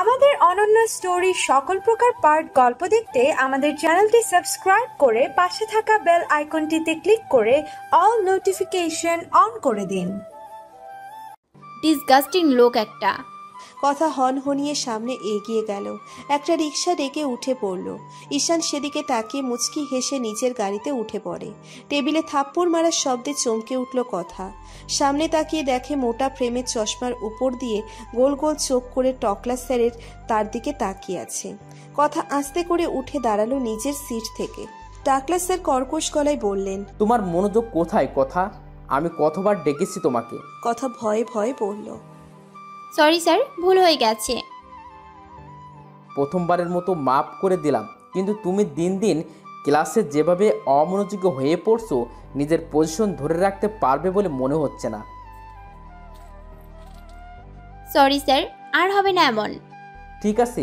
আমাদের অনন্য স্টোরি সকল প্রকার পার্ট গল্প দেখতে আমাদের চ্যানেলটি সাবস্ক্রাইব করে পাশে থাকা বেল আইকনটিতে ক্লিক করে অল নোটিফিকেশন অন করে দিন। ডিসগাস্টিং লোক একটা। কথা হনহনিয়ে সামনে এগিয়ে গেল। একটা রিকশা ডেকে উঠে পড়ল। ঈশান সেদিকে তাকিয়ে মুচকি হেসে নিচের গাড়িতে উঠে পড়ে। টেবিলে থাপ্পড় মারার শব্দে চমকে উঠল কথা। সামনে তাকিয়ে দেখে মোটা ফ্রেমের চশমার উপর দিয়ে গোল গোল চোখ করে টকলা স্যারের তার দিকে তাকিয়ে আছে। কথা আস্তে করে উঠে দাঁড়ালো নিজের সিট থেকে। টাকলা স্যার কর্কশ গলায় বললেন, তোমার মনোযোগ কোথায় কথা? আমি কতবার ডেকেছি তোমাকে? কথা ভয়ে ভয়ে বলল, সরি স্যার, ভুল হয়ে গেছে। প্রথমবারের মতো মাফ করে দিলাম, কিন্তু তুমি দিন দিন ক্লাসে যেভাবে অমনোযোগী হয়ে পড়ছো, নিজের পজিশন ধরে রাখতে পারবে বলে মনে হচ্ছে না। সরি স্যার, আর হবে না এমন। ঠিক আছে,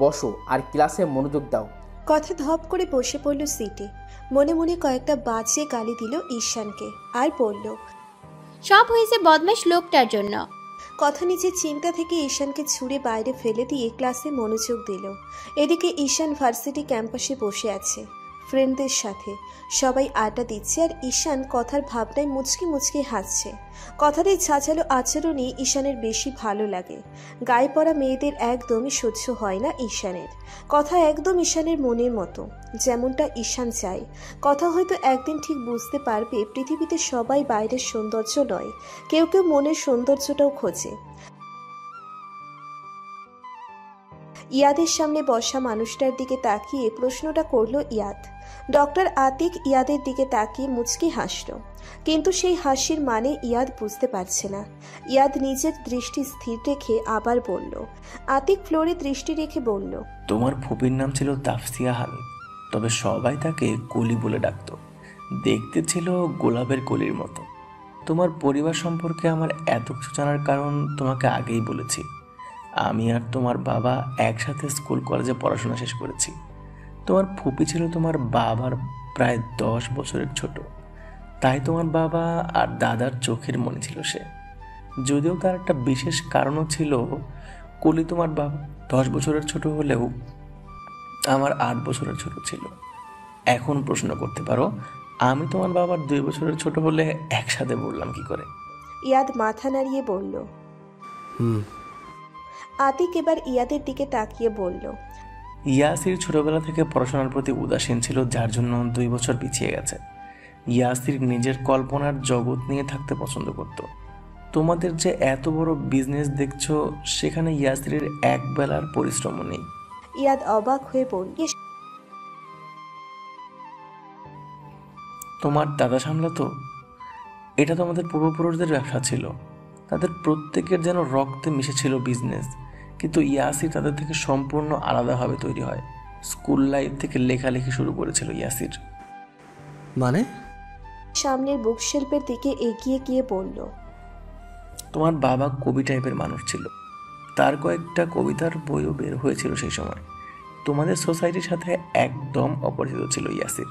বসো আর ক্লাসে মনোযোগ দাও। কথা ধপ করে বসে পড়ল সিটে। মনে মনে কয়েকটা বাজে গালি দিল ঈশানকে আর বলল, সব হয়েছে বদমাশ লোকটার জন্য। কথা নিজের চিন্তা থেকে ঈশানকে ছুঁড়ে বাইরে ফেলে দিয়ে ক্লাসে মনোযোগ দিল। এদিকে ঈশান ভার্সিটি ক্যাম্পাসে বসে আছে ফ্রেন্ডদের সাথে। সবাই আড্ডা দিচ্ছে আর ঈশান কথার ভাবনায় মুচকি মুচকি হাসছে। কথার এই ঝাঁঝালো আচরণই ঈশানের বেশি ভালো লাগে। গায়ে পড়া মেয়েদের একদমই সহ্য হয় না ঈশানের। কথা একদম ঈশানের মনের মতো, যেমনটা ঈশান চায়। কথা হয়তো একদিন ঠিক বুঝতে পারবে পৃথিবীতে সবাই বাইরের সৌন্দর্য নয়, কেউ কেউ মনের সৌন্দর্যটাও খোঁজে। ইয়াদের সামনে বসা মানুষটার দিকে তাকিয়ে প্রশ্নটা করল ইয়াদ। ডক্টর আতিক ইয়াদের দিকে তাকিয়ে মুচকি হাসল, কিন্তু সেই হাসির মানে ইয়াদ বুঝতে পারছে না। ইয়াদ নিজের দৃষ্টি স্থির রেখে আবার বলল। আতিক ফ্লোরে দৃষ্টি রেখে বলল, তোমার ফুপির নাম ছিল তাফসিয়া হামিদ, তবে সবাই তাকে কলি বলে ডাকত। দেখতে ছিল গোলাপের কলির মতো। তোমার পরিবার সম্পর্কে আমার এত কিছু জানার কারণ তোমাকে আগেই বলেছি। আমি আর তোমার বাবা একসাথে স্কুল কলেজে পড়াশোনা শেষ করেছি। তোমার ফুপি ছিল তোমার বাবার প্রায় 10 বছরের ছোট, তাই তোমার বাবা আর দাদার চোখের মনি ছিল সে। যদিও তার একটা বিশেষ কারণও ছিল। কলি তোমার বাবা 10 বছরের ছোট হলেও আমার 8 বছরের ছোট ছিল। এখন প্রশ্ন করতে পারো, আমি তোমার বাবার 2 বছরের ছোট হলে একসাথে বললাম কি করে? ইয়াদ মাথা নাড়িয়ে বলল। আতিক এবার ইয়াদের দিকে তাকিয়ে বলল, ইয়াসির ছোটবেলা থেকে পড়াশোনার প্রতি উদাসীন ছিল, যার জন্য 2 বছর পিছিয়ে গেছে। ইয়াসির নিজের কল্পনার জগৎ নিয়ে থাকতে পছন্দ করত। তোমাদের যে এত বড় বিজনেস দেখছো, সেখানে ইয়াসিরের এক বেলার পরিশ্রম নেই। ইয়াদ অবাক হয়ে বলল, তোমার দাদা সামলাতো? এটা তো আমাদের পূর্বপুরুষদের ব্যবসা ছিল। তাদের প্রত্যেকের যেন রক্তে মিশেছিল বিজনেস, কিন্তু ইয়াসির তাদের থেকে সম্পূর্ণ আলাদাভাবে তৈরি হয়। স্কুল লাইফ থেকে লেখালেখি শুরু করেছিল ইয়াসির। মানে? সামনের বুকশেলফের দিকে এগিয়ে গিয়ে বলল, তোমার বাবা কবি টাইপের মানুষ ছিল। তার কয়েকটা কবিতার বইও বের হয়েছিল সেই সময়। তোমাদের সোসাইটির সাথে একদম অপরিচিত ছিল ইয়াসির।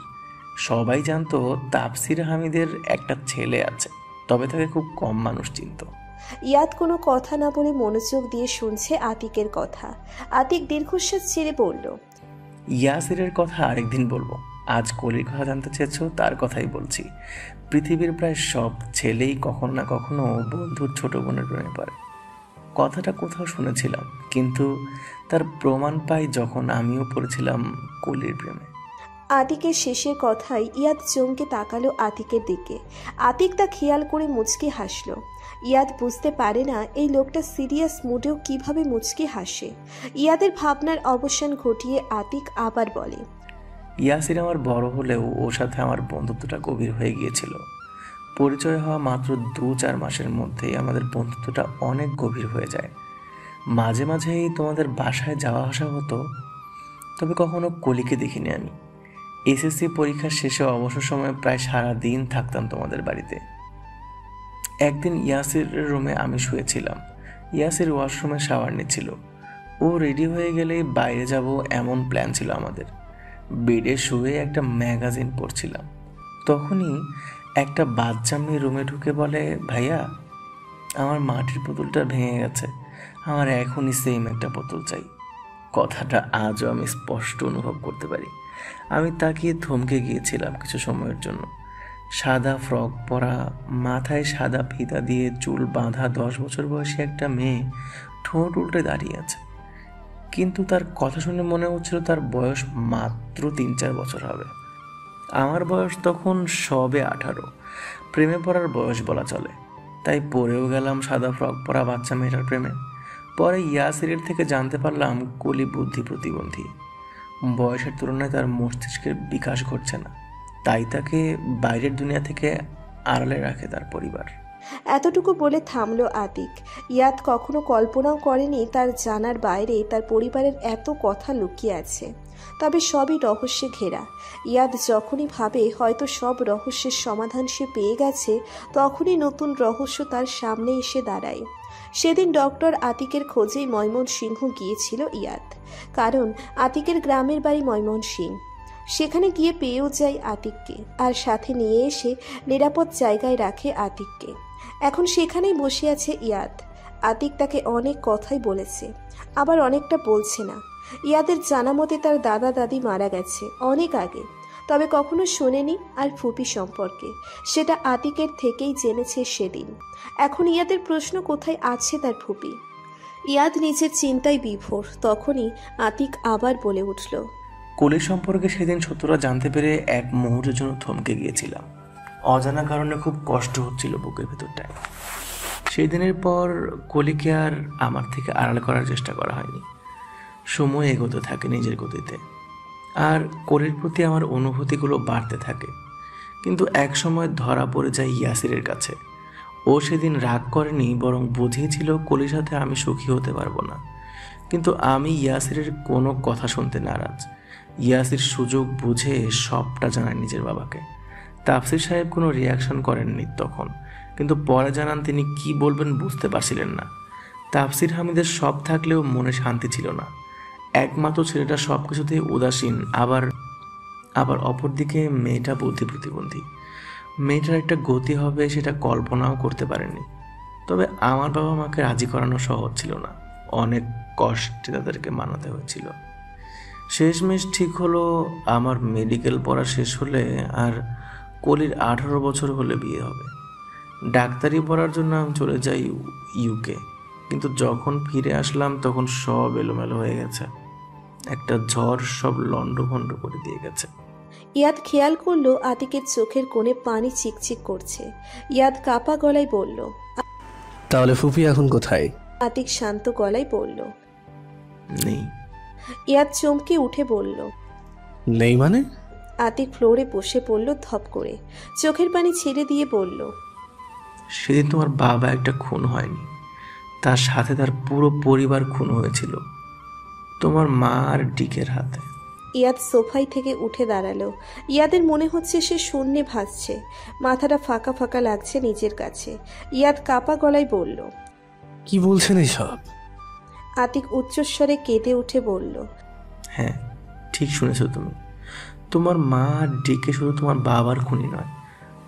সবাই জানতো তাফসির হামিদের একটা ছেলে আছে, তবে তাকে খুব কম মানুষ চিনত। ইয়াদ কোনো কথা না বলে মনোযোগ দিয়ে শুনছে আতিকের কথা। আতিক দীর্ঘশ্বাস ছেড়ে বলল, ইয়াসিরের কথা আরেকদিন বলবো। আজ কলির কথা জানতে চেয়েছো, তার কথাই বলছি। পৃথিবীর প্রায় সব ছেলেই কখনো না কখনো বন্ধুর ছোট বোনের প্রেমে পড়ে। কথাটা কোথাও শুনেছিলাম, কিন্তু তার প্রমাণ পাই যখন আমিও পড়েছিলাম কলির প্রেমে। আতিকের শেষের কথায় ইয়াদ চমকে তাকালো আতিকের দিকে। আতিক তা খেয়াল করে মুচকি হাসল। ইয়াদ বুঝতে পারে না এই লোকটা সিরিয়াস মুডেও কিভাবে মুচকি হাসে। ইয়াদের ভাবনার অবসান ঘটিয়ে আতিক আবার বলে, ইয়াসির আমার বড় হলেও ওর সাথে আমার বন্ধুত্বটা গভীর হয়ে গিয়েছিল। পরিচয় হওয়া মাত্র 2-4 মাসের মধ্যেই আমাদের বন্ধুত্বটা অনেক গভীর হয়ে যায়। মাঝে মাঝেই তোমাদের বাসায় যাওয়া আসা হতো, তবে কখনো কলিকে দেখিনি আমি। এসএসসি পরীক্ষার শেষে অবসর সময়ে প্রায় সারা দিন থাকতাম তোমাদের বাড়িতে। একদিন ইয়াসিরের রুমে আমি শুয়েছিলাম। ইয়াসির ওয়াশরুমে শাওয়ার নিচ্ছিল। ও রেডি হয়ে গেলেই বাইরে যাব এমন প্ল্যান ছিল আমাদের। বেডে শুয়ে একটা ম্যাগাজিন পড়ছিলাম, তখনই একটা বাচ্চা মেয়ে রুমে ঢুকে বলে, ভাইয়া। আমার মাটির বোতলটা ভেঙে গেছে, আমার এখনই সেম একটা বোতল চাই। কথাটা আজও আমি স্পষ্ট অনুভব করতে পারি। আমি তাকিয়ে থমকে গিয়েছিলাম কিছু সময়ের জন্য। সাদা ফ্রক পরা, মাথায় সাদা ফিতা দিয়ে চুল বাঁধা 10 বছর বয়সী একটা মেয়ে ঠোঁট উল্টে দাঁড়িয়ে আছে। কিন্তু তার কথা শুনে মনে হচ্ছিল তার বয়স মাত্র 3-4 বছর হবে। আমার বয়স তখন সবে 18, প্রেমে পড়ার বয়স বলা চলে। তাই পড়েও গেলাম সাদা ফ্রক পরা বাচ্চা মেয়েটার প্রেমে। পরে ইয়াসিরের থেকে জানতে পারলাম কলি বুদ্ধি প্রতিবন্ধী। বয়সের তুলনায় তার মস্তিষ্কের বিকাশ ঘটছে না, তাই তাকে বাইরের দুনিয়া থেকে আড়ালে রাখে তার পরিবার। এতটুকু বলে থামলো আতিক। ইয়াদ কখনো কল্পনাও করেনি তার জানার বাইরে তার পরিবারের এত কথা লুকিয়ে আছে। তবে সবই রহস্যে ঘেরা। ইয়াদ যখনই ভাবে হয়তো সব রহস্যের সমাধান সে পেয়ে গেছে, তখনই নতুন রহস্য তার সামনে এসে দাঁড়ায়। সেদিন ডক্টর আতিকের খোঁজেই ময়মনসিংহ গিয়েছিল ইয়াদ, কারণ আতিকের গ্রামের বাড়ি ময়মনসিংহ। সেখানে গিয়ে পেয়েও যায় আতিককে, আর সাথে নিয়ে এসে নিরাপদ জায়গায় রাখে আতিককে। এখন সেখানেই বসে আছে ইয়াদ। আতিক তাকে অনেক কথাই বলেছে, আবার অনেকটা বলছে না। ইয়াদের জানা মতে তার দাদা দাদি মারা গেছে অনেক আগে, তবে কখনো শোনেনি আর ফুপি সম্পর্কে। সেটা আতিকের থেকেই জেনেছে সেদিন। এখন ইয়াদের প্রশ্ন, কোথায় আছে তার ফুপি? ইয়াদ নিজের চিন্তায় বিভোর। তখনই আতিক আবার বলে উঠল, কলি সম্পর্কে সেদিন সত্যটা জানতে পেরে এক মুহূর্তের জন্য থমকে গিয়েছিলাম। অজানা কারণে খুব কষ্ট হচ্ছিল বুকের ভেতরটায়। সেই দিনের পর কলিকে আর আমার থেকে আড়াল করার চেষ্টা করা হয়নি। সময় এগোতে থাকে নিজের গতিতে, আর কলির প্রতি আমার অনুভূতিগুলো বাড়তে থাকে। কিন্তু এক সময় ধরা পড়ে যায় ইয়াসিরের কাছে। ও সেদিন রাগ করেনি, বরং বুঝিয়েছিল কলির সাথে আমি সুখী হতে পারবো না। কিন্তু আমি ইয়াসিরের কোনো কথা শুনতে নারাজ। ইয়াসির সুযোগ বুঝে সবটা জানায় নিজের বাবাকে। তাফসির সাহেব কোনো রিয়াকশন করেননি তখন, কিন্তু পরে জানান তিনি কি বলবেন বুঝতে পারছিলেন না। তাফসির হামিদের সব থাকলেও মনে শান্তি ছিল না। একমাত্র ছেলেটা সব কিছুতেই উদাসীন, আবার অপরদিকে মেয়েটা বুদ্ধি প্রতিবন্ধী। মেয়েটার একটা গতি হবে সেটা কল্পনাও করতে পারেনি। তবে আমার বাবা মাকে রাজি করানো সহজ ছিল না, অনেক কষ্টে তাদেরকে মানাতে হয়েছিল। শেষমেশ ঠিক হলো আমার মেডিকেল পড়া শেষ হলে আর কলির 18 বছর হলে বিয়ে হবে। ডাক্তারি পড়ার জন্য আমি চলে যাই ইউকে, কিন্তু যখন ফিরে আসলাম তখন সব এলোমেলো হয়ে গেছে। একটা ঝড় সব লন্ডভন্ড করে দিয়ে গেছে। ইয়াদ খেয়াল করলো আতিকের চোখের কোণে পানি চিকচিক করছে। ইয়াদ কাপা গলায় বলল, তাহলে ফুপি এখন কোথায়? আতিক শান্ত গলায় বলল, নেই। ইয়াদ চমকে উঠে বলল, নেই মানে? আতিক ফ্লোরে বসে পড়ল ধপ করে, চোখের পানি ছেড়ে দিয়ে বলল, সেদিন তোমার বাবা একটা খুন হয়নি, তার সাথে তার পুরো পরিবার খুন হয়েছিল তোমার মা আর ডিকের হাতে। ইয়াদ সোফাই থেকে উঠে দাঁড়ালো। ইয়াদের মনে হচ্ছে সে শূন্যে ভাসছে, মাথাটা ফাঁকা ফাঁকা লাগছে নিজের কাছে। ইয়াদ কাপা গলায় বলল, কি বলছেন এসব? আতিক উচ্চস্বরে কেঁদে উঠে বলল, হ্যাঁ, ঠিক শুনেছ তুমি। তোমার মা আর ডিকে শুধু তোমার বাবার খুনি নয়,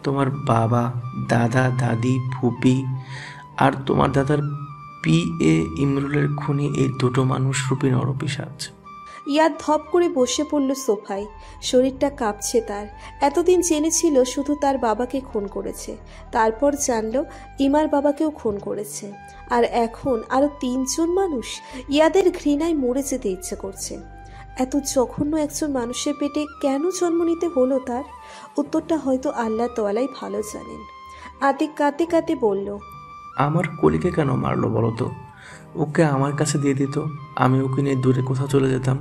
তোমার বাবা, দাদা, দাদি, ফুপি আর তোমার দাদার PA ইমরুলের খুনি এই দুটো মানুষ রূপী নরপিশাচ। ইয়াদ ধপ করে বসে পড়ল সোফায়। শরীরটা কাঁপছে তার। এতদিন জেনেছিল শুধু তার বাবাকে খুন করেছে, তারপর জানলো ইমার বাবাকেও খুন করেছে, আর এখন আরো 3 জন মানুষ। ইয়াদের ঘৃণায় মরে যেতে ইচ্ছে করছে। এত জঘন্য একজন মানুষের পেটে কেন জন্ম নিতে হলো তার? উত্তরটা হয়তো আল্লাহ তাআলাই ভালো জানেন। আতিক কাঁদতে কাঁদতে বলল, আমার কলিকে কেন মারলো বলো তো? ওকে আমার কাছে দিয়ে দিত, আমি ওকে নিয়ে দূরে কোথাও চলে যেতাম।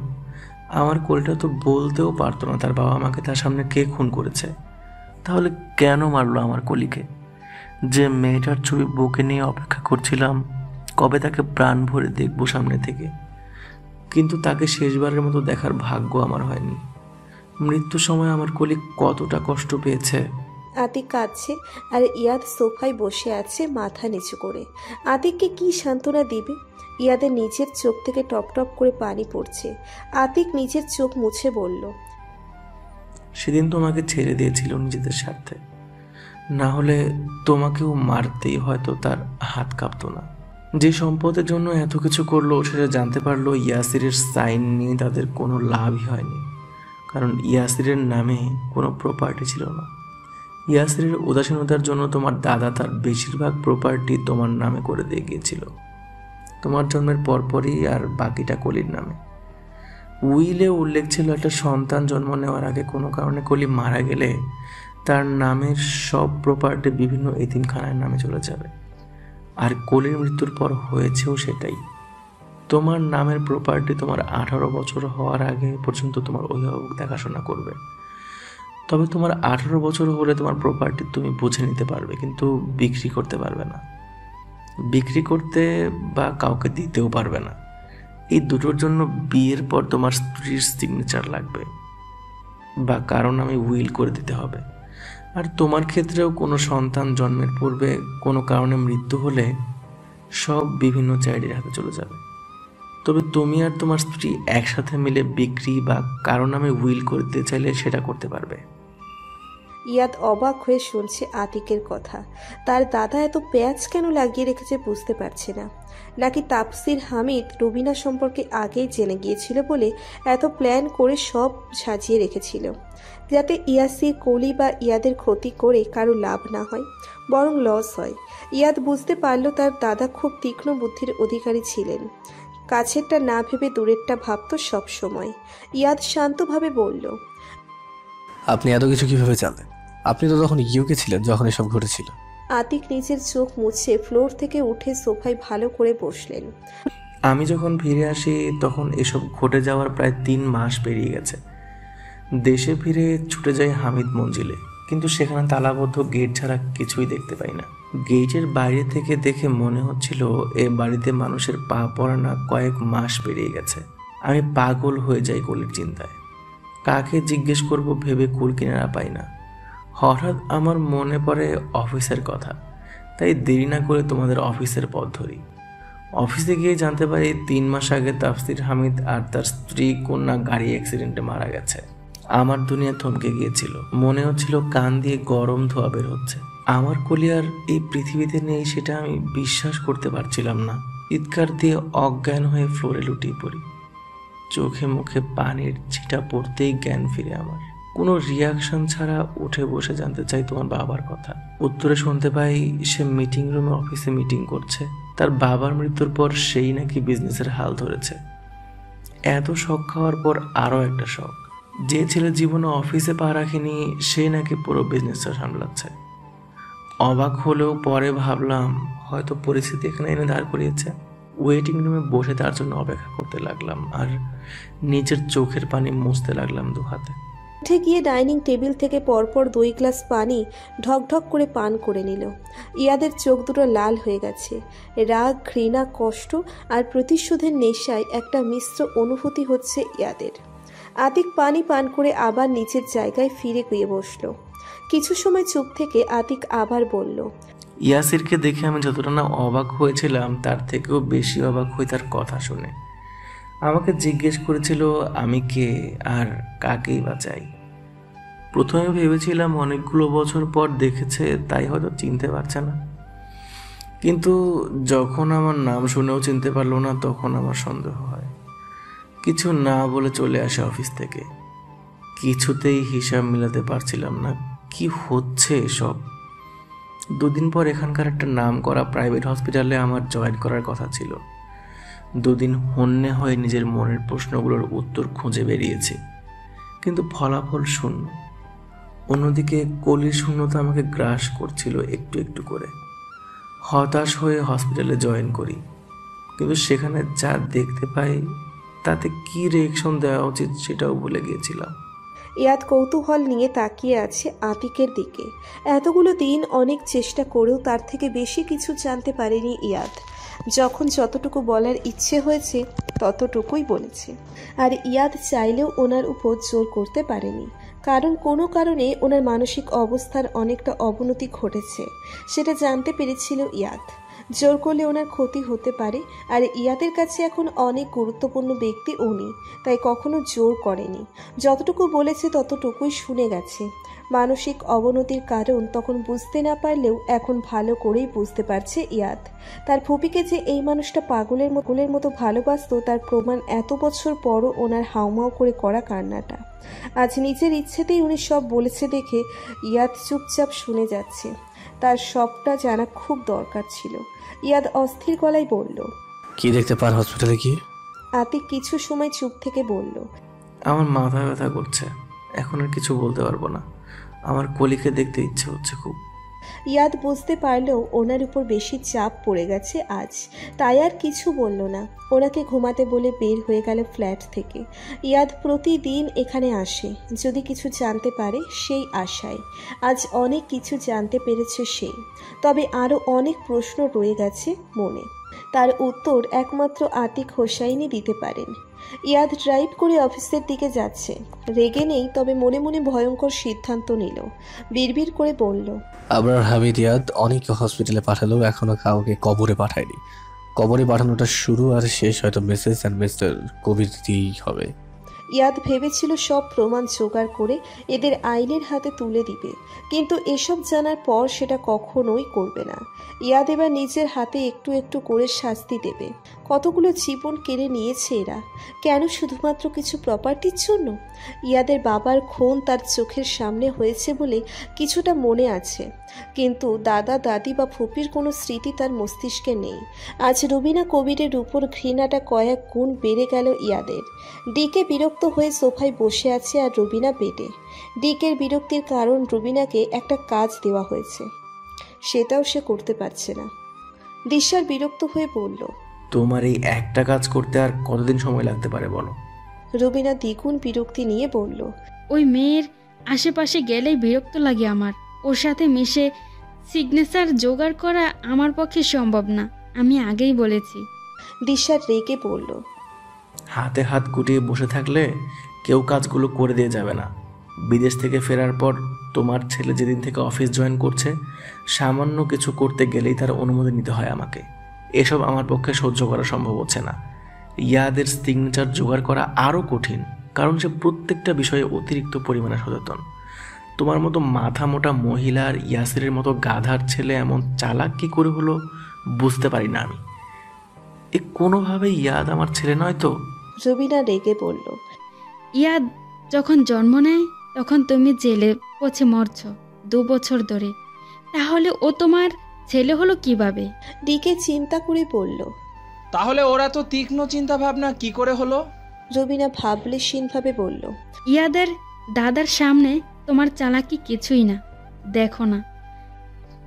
আমার কলিটা তো বলতেও পারতো না তার বাবা মাকে তার সামনে কে খুন করেছে। তাহলে কেন মারলো আমার কলিকে? যে মেয়েটার ছবি বুকে নিয়ে অপেক্ষা করছিলাম কবে তাকে প্রাণ ভরে দেখবো সামনে থেকে, কিন্তু তাকে শেষবারের মতো দেখার ভাগ্য আমার হয়নি। মৃত্যুর সময় আমার কলি কতটা কষ্ট পেয়েছে। আতিক কাঁদছে আর ইয়াদ সোফায় বসে আছে মাথা নিচু করে। আতিককে কি সান্ত্বনা দিবে? ইয়াদের নিজের চোখ থেকে টপ টপ করে পানি পড়ছে। আতিক নিজের চোখ মুছে বলল, সেদিন তোমাকে ছেড়ে দিয়েছিল নিজেদের স্বার্থে। না হলে তোমাকেও মারতেই হয়তো তার হাত কাঁপতো না। যে সম্পদের জন্য এত কিছু করলো সেটা জানতে পারলো ইয়াসিরের সাইন নিয়ে তাদের কোনো লাভই হয়নি, কারণ ইয়াসিরের নামে কোনো প্রপার্টি ছিল না। ইয়াসিরের উদাসীনতার জন্য তোমার দাদা তার বেশিরভাগ প্রপার্টি তোমার নামে করে দিয়ে গিয়েছিল তোমার জন্মের পরপরই, আর বাকিটা কলির নামে। উইলে উল্লেখ ছিল একটা সন্তান জন্ম নেওয়ার আগে কোনো কারণে কলি মারা গেলে তার নামের সব প্রপার্টি বিভিন্ন এতিমখানার নামে চলে যাবে, আর কলির মৃত্যুর পর হয়েছেও সেটাই। তোমার নামের প্রপার্টি তোমার 18 বছর হওয়ার আগে পর্যন্ত তোমার অভিভাবক দেখাশোনা করবে। তবে তোমার 18 বছর হলে তোমার প্রপার্টি তুমি বুঝে নিতে পারবে, কিন্তু বিক্রি করতে পারবে না, বিক্রি করতে বা কাউকে দিতেও পারবে না। এই দুটোর জন্য বিয়ের পর তোমার স্ত্রীর সিগনেচার লাগবে বা কারণ আমি উইল করে দিতে হবে। আর তোমার ক্ষেত্রেও কোনো সন্তান জন্মের পূর্বে কোনো কারণে মৃত্যু হলে সব বিভিন্ন চাইল্ডের হাতে চলে যাবে। তবে তুমি আর তোমার স্ত্রী একসাথে মিলে বিক্রি বা কারো নামে উইল করতে চাইলে সেটা করতে পারবে। ইয়াদ অবাক হয়ে শুনছে আতিকের কথা। তার দাদা এত প্যাঁচ কেন লাগিয়ে রেখেছে বুঝতে পারছে না। নাকি তাফসির হামিদ রুবিনা সম্পর্কে আগেই জেনে গিয়েছিল বলে এত প্ল্যান করে সব সাজিয়ে রেখেছিল, যাতে ইয়াসির, কলি বা ইয়াদের ক্ষতি করে কারো লাভ না হয়, বরং লস হয়। ইয়াদ বুঝতে পারল তার দাদা খুব তীক্ষ্ণ বুদ্ধির অধিকারী ছিলেন। কাছেরটা না ভেবে দূরেরটা ভাবত সব সময়। ইয়াদ শান্তভাবে বলল, আপনি এত কিছু কিভাবে জানলেন? আপনি তো তখন ইউকে ছিলেন যখন এসব ঘটেছিল। আতিক নিজের চোখ মুছে ফ্লোর থেকে উঠে সোফায় ভালো করে বসলেন। আমি যখন ফিরে আসি তখন এসব ঘটে যাওয়ার প্রায় 3 মাস পেরিয়ে গেছে। দেশে ফিরে ছুটে যাই হামিদ মঞ্জিলে, কিন্তু সেখানে তালাবদ্ধ গেট ছাড়া কিছুই দেখতে পাই না। গেটের বাইরে থেকে দেখে মনে হচ্ছিল এ বাড়িতে মানুষের পা পড়া না কয়েক মাস পেরিয়ে গেছে। আমি পাগল হয়ে যাই কলির চিন্তায়। কাকে জিজ্ঞেস করব ভেবে কুল কিনারা পাই না। হঠাৎ আমার মনে পড়ে অফিসের কথা, তাই দেরি না করে তোমাদের অফিসের পথ ধরি। অফিসে গিয়ে জানতে পারি 3 মাস আগে তাফসির হামিদ আর তার স্ত্রী কন্যা গাড়ি অ্যাক্সিডেন্টে মারা গেছে। আমার দুনিয়া থমকে গিয়েছিল। মনে হচ্ছিল কান দিয়ে গরম ধোঁয়া বের হচ্ছে। আমার কলি আর এই পৃথিবীতে নেই সেটা আমি বিশ্বাস করতে পারছিলাম না। চিৎকার দিয়ে অজ্ঞান হয়ে ফ্লোরে লুটিয়ে পড়ি। চোখে মুখে পানির ছিটা পড়তেই জ্ঞান ফিরে আমার। কোনো রিয়াকশন ছাড়া উঠে বসে জানতে চাই তোমার বাবার কথা। উত্তরে শুনতে পাই সে মিটিং রুমে অফিসে মিটিং করছে। তার বাবার মৃত্যুর পর সেই নাকি বিজনেসের হাল ধরেছে। এত শখ খাওয়ার পর আরও একটা শখ। যে ছেলে জীবনে অফিসে পা রাখেনি সে নাকি পুরো বিজনেসটা সামলাচ্ছে। অবাক হলেও পরে ভাবলাম হয়তো পরিস্থিতি এখানে এনে দাঁড় করিয়েছে। ওয়েটিং রুমে বসে তার জন্য অপেক্ষা করতে লাগলাম আর নিজের চোখের পানি মুছতে লাগলাম 2 হাতে। উঠে গিয়ে ডাইনিং টেবিল থেকে পরপর 2 গ্লাস পানি ঢকঢক করে পান করে নিল। ইয়াদের চোখ দুটো লাল হয়ে গেছে। রাগ, ঘৃণা, কষ্ট আর প্রতিশোধের নেশায় একটা মিশ্র অনুভূতি হচ্ছে ইয়াদের। আতিক পানি পান করে আবার নিচের জায়গায় ফিরে গিয়ে বসল। কিছু সময় চুপ থেকে আতিক আবার বলল, ইয়াসিরকে দেখে আমি যতটা না অবাক হয়েছিলাম তার থেকেও বেশি অবাক হই তার কথা শুনে। আমাকে জিজ্ঞেস করেছিল আমি কে আর কাকেই বা চাই। প্রথমে ভেবেছিলাম অনেকগুলো বছর পর দেখেছে তাই হয়তো চিনতে পারছে না, কিন্তু যখন আমার নাম শুনেও চিনতে পারলো না তখন আমার সন্দেহ হয়। কিছু না বলে চলে আসে অফিস থেকে। কিছুতেই হিসাব মিলাতে পারছিলাম না কি হচ্ছে এসব। 2 দিন পর এখানকার একটা নাম করা প্রাইভেট হসপিটালে আমার জয়েন করার কথা ছিল। 2 দিন হন্যে হয়ে নিজের মনের প্রশ্নগুলোর উত্তর খুঁজে বেরিয়েছি, কিন্তু ফলাফল শূন্য। অন্যদিকে কলির শূন্যতা আমাকে গ্রাস করছিল একটু একটু করে। হতাশ হয়ে হসপিটালে জয়েন করি, কিন্তু সেখানে যা দেখতে পাই তাতে কি রিয়েকশন দেওয়া উচিত সেটাও ভুলে গিয়েছিলাম। ইয়াদ কৌতূহল নিয়ে তাকিয়ে আছে আতিকের দিকে। এতগুলো দিন অনেক চেষ্টা করেও তার থেকে বেশি কিছু জানতে পারেনি ইয়াদ। যখন যতটুকু বলার ইচ্ছে হয়েছে ততটুকুই বলেছে। আর ইয়াদ চাইলেও ওনার উপর জোর করতে পারেনি, কারণ কোনো কারণে ওনার মানসিক অবস্থার অনেকটা অবনতি ঘটেছে সেটা জানতে পেরেছিল ইয়াদ। জোর করলে ওনার ক্ষতি হতে পারে, আর ইয়াদের কাছে এখন অনেক গুরুত্বপূর্ণ ব্যক্তি উনি, তাই কখনো জোর করেনি। যতটুকু বলেছে ততটুকুই শুনে গেছে। মানসিক অবনতির কারণ তখন বুঝতে না পারলেও এখন ভালো করেই বুঝতে পারছে ইয়াদ। তার ফুপিকে যে এই মানুষটা পাগলের মতো ভালোবাসতো তার প্রমাণ এত বছর পরও ওনার হাউমাউ করে করা কান্নাটা। আজ নিজের ইচ্ছেতেই উনি সব বলেছে দেখে ইয়াদ চুপচাপ শুনে যাচ্ছে। তার সবটা জানা খুব দরকার ছিল। ইয়াদ অস্থির গলায় বলল, কি দেখতে পার হসপিটালে গিয়ে? আতিক কিছু সময় চুপ থেকে বলল, আমার মাথা ব্যথা করছে, এখন আর কিছু বলতে পারবো না। আমার কলিকে দেখতে ইচ্ছে হচ্ছে খুব। ইয়াদ বুঝতে পারলেও ওনার উপর বেশি চাপ পড়ে গেছে আজ, তাই আর কিছু বলল না। ওনাকে ঘুমাতে বলে বের হয়ে গেল ফ্ল্যাট থেকে। ইয়াদ প্রতিদিন এখানে আসে যদি কিছু জানতে পারে সেই আশায়। আজ অনেক কিছু জানতে পেরেছে সে, তবে আরও অনেক প্রশ্ন রয়ে গেছে মনে। তার উত্তর একমাত্র আতিক হোসাইনি দিতে পারেন। ইয়াদ ড্রাইভ করে অফিসের দিকে যাচ্ছে। রেগে নেই, তবে মনে মনে ভয়ঙ্কর সিদ্ধান্ত নিল। বিড়বিড় করে বলল, আবরার হামিদ ইয়াদ অনেককে হসপিটালে পাঠালো, এখনো কাউকে কবরে পাঠায়নি। কবরে পাঠানোটা শুরু আর শেষ হয়তো মেসেজ অ্যান্ড মিস্টার কবির দিয়েই হবে। ইয়াদ ভেবেছিল সব প্রমাণ জোগাড় করে এদের আইনের হাতে তুলে দিবে, কিন্তু এসব জানার পর সেটা কখনোই করবে না। ইয়াদ এবার নিজের হাতে একটু একটু করে শাস্তি দেবে। কতগুলো জীবন কেড়ে নিয়েছে এরা, কেন? শুধুমাত্র কিছু প্রপার্টির জন্য। ইয়াদের বাবার খুন তার চোখের সামনে হয়েছে বলে কিছুটা মনে আছে, কিন্তু দাদা দাদি বা ফুপির কোনো স্মৃতি তার মস্তিষ্কে নেই। আজ রুবিনা কবিরের উপর ঘৃণাটা কয়েক গুণ বেড়ে গেল ইয়াদের। ডিকে বিরক্ত হয়ে সোফায় বসে আছে আর রুবিনা বেডে। ডিকের বিরক্তির কারণ রুবিনাকে একটা কাজ দেওয়া হয়েছে, সেটাও সে করতে পারছে না। দিশার বিরক্ত হয়ে বলল, তোমার এই একটা কাজ করতে আর কতদিন সময় লাগতে পারে বলো? রুবিনা দ্বিগুণ বিরক্তি নিয়ে বলল, ওই মেয়ের আশেপাশে গেলেই বিরক্ত লাগে আমার। ওর সাথে মিশে সিগনেচার জোগাড় করা আমার পক্ষে সম্ভব না, আমি আগেই বলেছি। দিশার রেগে বলল, হাতে হাত গুটিয়ে বসে থাকলে কেউ কাজগুলো করে দিয়ে যাবে না। বিদেশ থেকে ফেরার পর তোমার ছেলে যেদিন থেকে অফিস জয়েন করছে, সামান্য কিছু করতে গেলেই তার অনুমতি নিতে হয় আমাকে। এসব আমার পক্ষে সহ্য করা সম্ভব হচ্ছে না। ইয়াদের সিগনেচার জোগাড় করা আরও কঠিন, কারণ সে প্রত্যেকটা বিষয়ে অতিরিক্ত পরিমাণে সচেতন। তোমার মতো মাথা মোটা মহিলার ইয়াসিরের মতো গাধার ছেলে এমন চালাক কী করে হলো বুঝতে পারি না আমি। এ কোনোভাবে ইয়াদ আমার ছেলে নয় তো? রুবিনা রেগে বলল, ইয়াদ যখন জন্ম নেয় তখন তুমি জেলে পচে মরছ 2 বছর ধরে, তাহলে ও তোমার ছেলে হলো কিভাবে? ডিকে চিন্তা করে বলল, তাহলে ওরা তো তীক্ষ্ণ চিন্তা ভাবনা কি করে হলো? রুবিনা ভাবলেশীনভাবে বলল, ইয়াদের দাদার সামনে তোমার চালাকি কিছুই না, দেখো না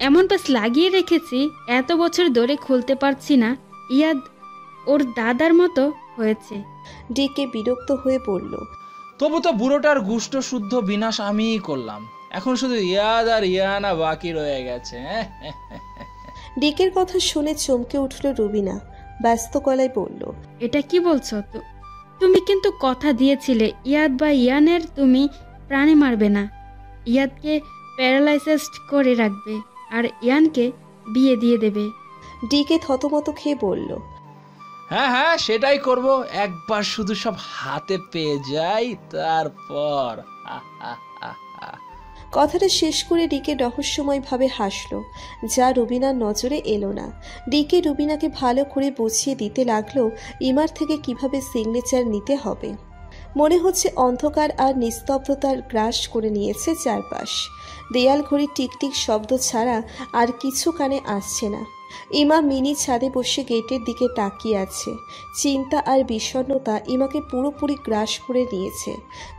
এমন পাশ লাগিয়ে রেখেছি এত বছর ধরে খুলতে পারছি না। ইয়াদ ওর দাদার মতো হয়েছে। ডিকে বিরক্ত হয়ে বলল, তবু তো বুড়োটার গুষ্ঠ শুদ্ধ বিনাশ আমিই করলাম, এখন শুধু ইয়াদ আর ইয়ানা বাকি রয়ে গেছে। ডিকের কথা শুনে চমকে উঠল রুবিনা। ব্যস্ত গলায় বলল, এটা কি বলছো? তো তুমি কিন্তু কথা দিয়েছিলে ইয়াদ বা ইয়ানের তুমি প্রাণে মারবে না, ইয়াদকে প্যারালাইসড করে রাখবে আর ইয়ানকে বিয়ে দিয়ে দেবে। ডিকে থতমত খেয়ে বলল, হ্যাঁ হ্যাঁ, সেটাই করব, একবার শুধু সব হাতে পেয়ে যাই তারপর। কথাটা শেষ করে ডিকে রহস্যময়ভাবে হাসল, যা রুবিনার নজরে এলো না। ডিকে রুবিনাকে ভালো করে বুঝিয়ে দিতে লাগলো ইমার থেকে কিভাবে সিগনেচার নিতে হবে। মনে হচ্ছে অন্ধকার আর নিস্তব্ধতার গ্রাস করে নিয়েছে চারপাশ। দেয়াল ঘড়ির টিকটিক শব্দ ছাড়া আর কিছু কানে আসছে না। ইমা মিনি ছাদে বসে গেটের দিকে তাকিয়ে আছে। চিন্তা আর বিষণ্ণতা ইমাকে পুরোপুরি গ্রাস করে নিয়েছে।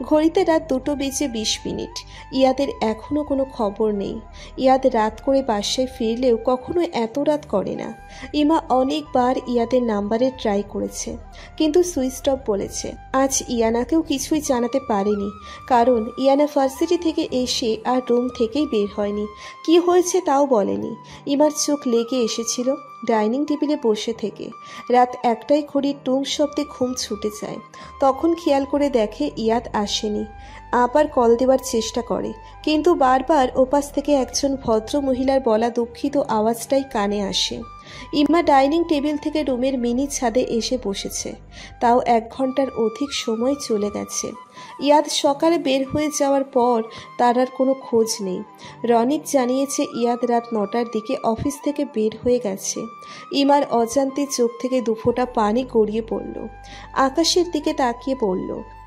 ঘড়িতে রাত 2:20 ইয়াদের এখনও কোনো খবর নেই। ইয়াদ রাত করে বাসায় ফিরলেও কখনো এত রাত করে না। ইমা অনেকবার ইয়াদের নাম্বারে ট্রাই করেছে, কিন্তু সুইচ অফ বলেছে। আজ ইয়ানাকেও কিছুই জানাতে পারেনি, কারণ ইয়ানা ভার্সিটি থেকে এসে আর রুম থেকেই বের হয়নি। কি হয়েছে তাও বলেনি। ইমার চোখ লেগে এসেছিল ডাইনিং টেবিলে বসে থেকে। রাত 1টায় ঘড়ির টুং শব্দে ঘুম ছুটে যায়। তখন খেয়াল করে দেখে ইয়াদ আসেনি। আবার কল দেওয়ার চেষ্টা করে, কিন্তু বারবার ওপাশ থেকে একজন ভদ্র মহিলার বলা দুঃখিত আওয়াজটাই কানে আসে। ইমা ডাইনিং টেবিল থেকে রুমের মিনি ছাদে এসে বসেছে। তাও 1 ঘন্টার অধিক সময় চলে গেছে। ইয়াদ সকালে বের হয়ে যাওয়ার পর তার আর কোনো খোঁজ নেই। রনিক জানিয়েছে ইয়াদ রাত 9টার দিকে অফিস থেকে বের হয়ে গেছে। ইমার অজান্তে চোখ থেকে দুফোঁটা পানি গড়িয়ে পড়ল। আকাশের দিকে তাকিয়ে পড়ল।